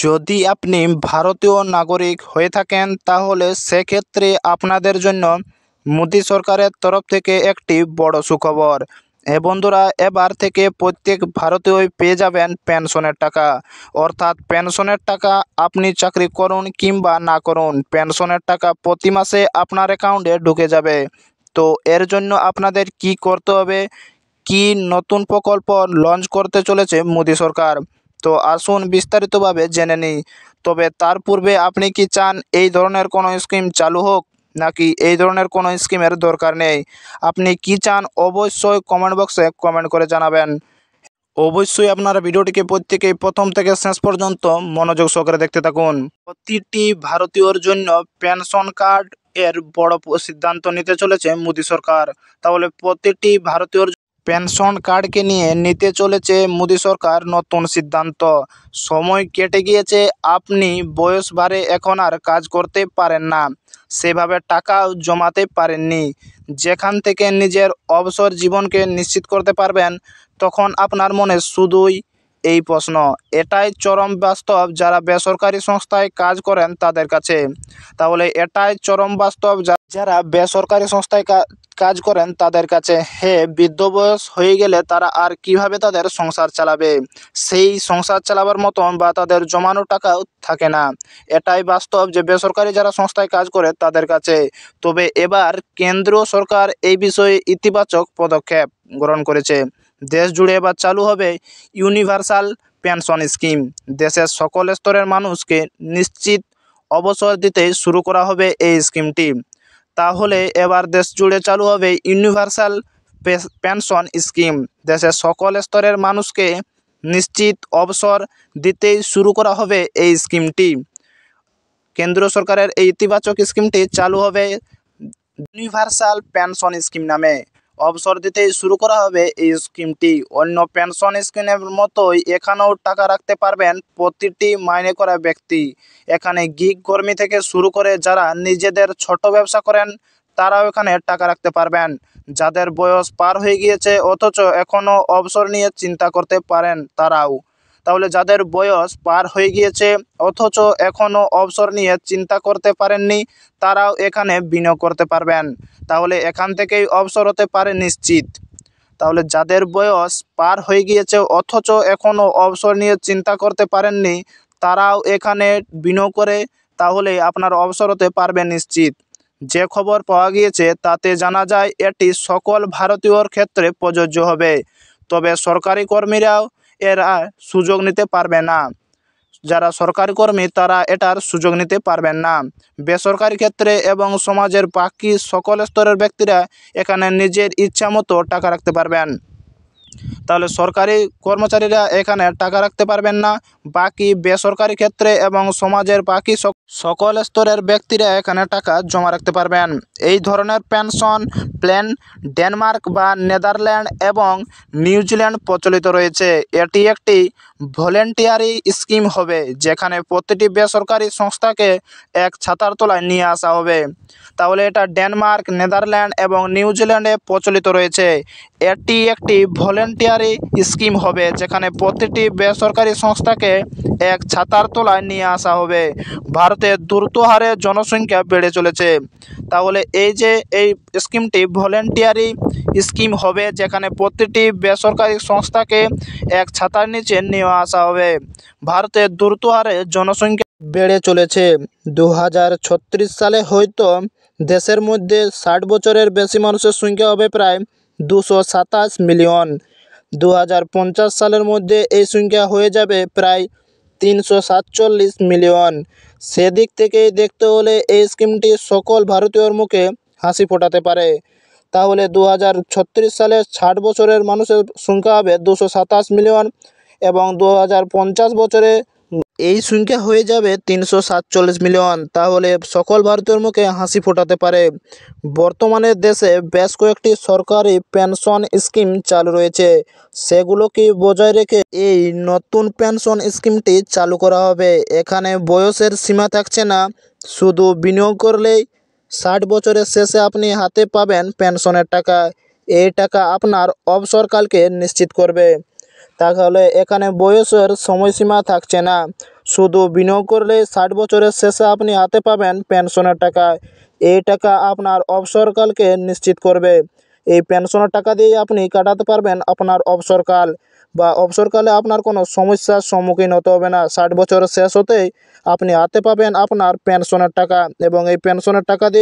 যদি আপনি ভারতীয় নাগরিক হয়ে থাকেন তাহলে সেক্ষেত্রে আপনাদের জন্য মোদী সরকারের তরফ থেকে একটি বড় সুখবর। বন্ধুরা, এবার থেকে প্রত্যেক ভারতীয়ই পেয়ে যাবেন পেনশনের টাকা। অর্থাৎ পেনশনের টাকা আপনি চাকরি করুন কিংবা না করুন, পেনশনের টাকা প্রতি মাসে আপনার অ্যাকাউন্টে ঢুকে যাবে। তো এর জন্য আপনাদের কি করতে হবে, কি নতুন প্রকল্প লঞ্চ করতে চলেছে মোদী সরকার, তো আসুন বিস্তারিতভাবে জেনে নিই। তবে তার পূর্বে আপনি কি চান এই ধরনের কোনো স্কিম চালু হোক, নাকি এই ধরনের কোনো স্কিমের দরকার নেই? আপনি কি চান অবশ্যই কমেন্ট বক্সে কমেন্ট করে জানাবেন। অবশ্যই আপনারা ভিডিওটিকে প্রত্যেকেই প্রথম থেকে শেষ পর্যন্ত মনোযোগ সহকারে দেখতে থাকুন। প্রতিটি ভারতীয়র জন্য পেনশন কার্ড এর বড় সিদ্ধান্ত নিতে চলেছে মোদী সরকার। তাহলে প্রতিটি ভারতীয়র পেনশন কার্ডকে নিয়ে নিতে চলেছে মোদী সরকার নতুন সিদ্ধান্ত। সময় কেটে গিয়েছে, আপনি বয়স বাড়ে এখন আর কাজ করতে পারেন না, সেভাবে টাকাও জমাতে পারেননি, যেখান থেকে নিজের অবসর জীবনকে নিশ্চিত করতে পারবেন, তখন আপনার মনে শুধুই এই প্রশ্ন। এটাই চরম বাস্তব যারা বেসরকারি সংস্থায় কাজ করেন তাদের কাছে। তাহলে এটাই চরম বাস্তব যারা বেসরকারি সংস্থায় কাজ করেন তাদের কাছে। বৃদ্ধ বয়স হয়ে গেলে তারা আর কিভাবে তাদের সংসার চালাবে, সেই সংসার চালাবার মতন বা তাদের জমানো টাকাও থাকে না। এটাই বাস্তব যে বেসরকারি যারা সংস্থায় কাজ করে তাদের কাছে। তবে এবার কেন্দ্রীয় সরকার এই বিষয়ে ইতিবাচক পদক্ষেপ গ্রহণ করেছে। দেশ জুড়ে এবার চালু হবে ইউনিভার্সাল পেনশন স্কিম। দেশের সকল স্তরের মানুষকে নিশ্চিত অবসর দিতে শুরু করা হবে এই স্কিমটি। তাহলে এবার দেশ জুড়ে চালু হবে ইউনিভার্সাল পেনশন স্কিম। দেশের সকল স্তরের মানুষকে নিশ্চিত অবসর দিতেই শুরু করা হবে এই স্কিমটি। কেন্দ্র সরকারের এই ইতিবাচক স্কিমটি চালু হবে ইউনিভার্সাল পেনশন স্কিম নামে। অবসর দিতেই শুরু করা হবে এই স্কিমটি। অন্য পেনশন স্কিমের মতোই এখানেও টাকা রাখতে পারবেন প্রতিটি মাইনে করা ব্যক্তি। এখানে গিগ কর্মী থেকে শুরু করে যারা নিজেদের ছোট ব্যবসা করেন তারাও এখানে টাকা রাখতে পারবেন। যাদের বয়স পার হয়ে গিয়েছে অথচ এখনও অবসর নিয়ে চিন্তা করতে পারেন তারাও। তাহলে যাদের বয়স পার হয়ে গিয়েছে অথচ এখনও অবসর নিয়ে চিন্তা করতে পারেননি, তারাও এখানে বিনিয়োগ করতে পারবেন। তাহলে এখান থেকেই অবসর হতে পারে নিশ্চিত। তাহলে যাদের বয়স পার হয়ে গিয়েছে অথচ এখনও অবসর নিয়ে চিন্তা করতে পারেননি, তারাও এখানে বিনিয়োগ করে তাহলে আপনার অবসর হতে পারবে নিশ্চিত। যে খবর পাওয়া গিয়েছে তাতে জানা যায় এটি সকল ভারতীয়র ক্ষেত্রে প্রযোজ্য হবে। তবে সরকারি কর্মীরাও এরা সুযোগ নিতে পারবে না। যারা সরকারি কর্মী তারা এটার সুযোগ নিতে পারবেন না। বেসরকারি ক্ষেত্রে এবং সমাজের বাকি সকল স্তরের ব্যক্তিরা এখানে নিজের ইচ্ছা মতো টাকা রাখতে পারবেন। তাহলে সরকারি কর্মচারীরা এখানে টাকা রাখতে পারবেন না, বাকি বেসরকারি ক্ষেত্রে এবং সমাজের বাকি সকল স্তরের ব্যক্তিরা এখানে টাকা জমা রাখতে পারবেন। এই ধরনের পেনশন প্ল্যান ডেনমার্ক বা নেদারল্যান্ড এবং নিউজিল্যান্ড প্রচলিত রয়েছে। এটি একটি ভলেন্টিয়ারি স্কিম হবে, যেখানে প্রতিটি বেসরকারি সংস্থাকে এক ছাতার তলায় নিয়ে আসা হবে। তাহলে এটা ডেনমার্ক, নেদারল্যান্ড এবং নিউজিল্যান্ডে প্রচলিত রয়েছে। এটি একটি ভলেন্টিয়ারি স্কিম হবে, যেখানে প্রতিটি বেসরকারি সংস্থাকে এক ছাতার তলায় নিয়ে আসা হবে। ভারতে দ্রুত হারে জনসংখ্যা বেড়ে চলেছে। তাহলে এই যে এই স্কিমটি ভলেন্টিয়ারি স্কিম হবে, যেখানে প্রতিটি বেসরকারি সংস্থাকে এক ছাতার নিচে নিয়ে আসা হবে। ভারতে দ্রুত হারে জনসংখ্যা বেড়ে চলেছে। 2036 সালে হয়তো দেশের মধ্যে 60 বছরের বেশি মানুষের সংখ্যা হবে প্রায় 227 মিলিয়ন। 2050 সালের মধ্যে এই সংখ্যা হয়ে যাবে প্রায় 347 মিলিয়ন। সেদিক থেকেই দেখতে হলে এই স্কিমটি সকল ভারতীয়র মুখে হাসি ফোটাতে পারে। তাহলে 2036 সালে 60 বছরের মানুষের সংখ্যা হবে 227 মিলিয়ন এবং 2050 বছরে এই সংখ্যা হয়ে যাবে 347 মিলিয়ন। তাহলে সকল ভারতীয়র মুখে হাসি ফোটাতে পারে। বর্তমানে দেশে বেশ কয়েকটি সরকারি পেনশন স্কিম চালু রয়েছে, সেগুলোকে বজায় রেখে এই নতুন পেনশন স্কিমটি চালু করা হবে। এখানে বয়সের সীমা থাকছে না, শুধু বিনিয়োগ করলেই 60 বছরের শেষে আপনি হাতে পাবেন পেনশনের টাকা। এই টাকা আপনার অবসরকালকে নিশ্চিত করবে। তাহলে এখানে বয়সের সময়সীমা থাকছে না, শুধু বিনিয়োগ করলে 60 বছরের শেষে আপনি হাতে পাবেন পেনশনের টাকা। এই টাকা আপনার অবসরকালকে নিশ্চিত করবে। এই পেনশনের টাকা দিয়ে আপনি কাটাতে পারবেন আপনার অবসরকাল, বা অবসরকালে আপনার কোনো সমস্যার সম্মুখীন হতে হবে না। 60 বছর শেষ হতেই আপনি হাতে পাবেন আপনার পেনশনের টাকা, এবং এই পেনশনের টাকা দিয়ে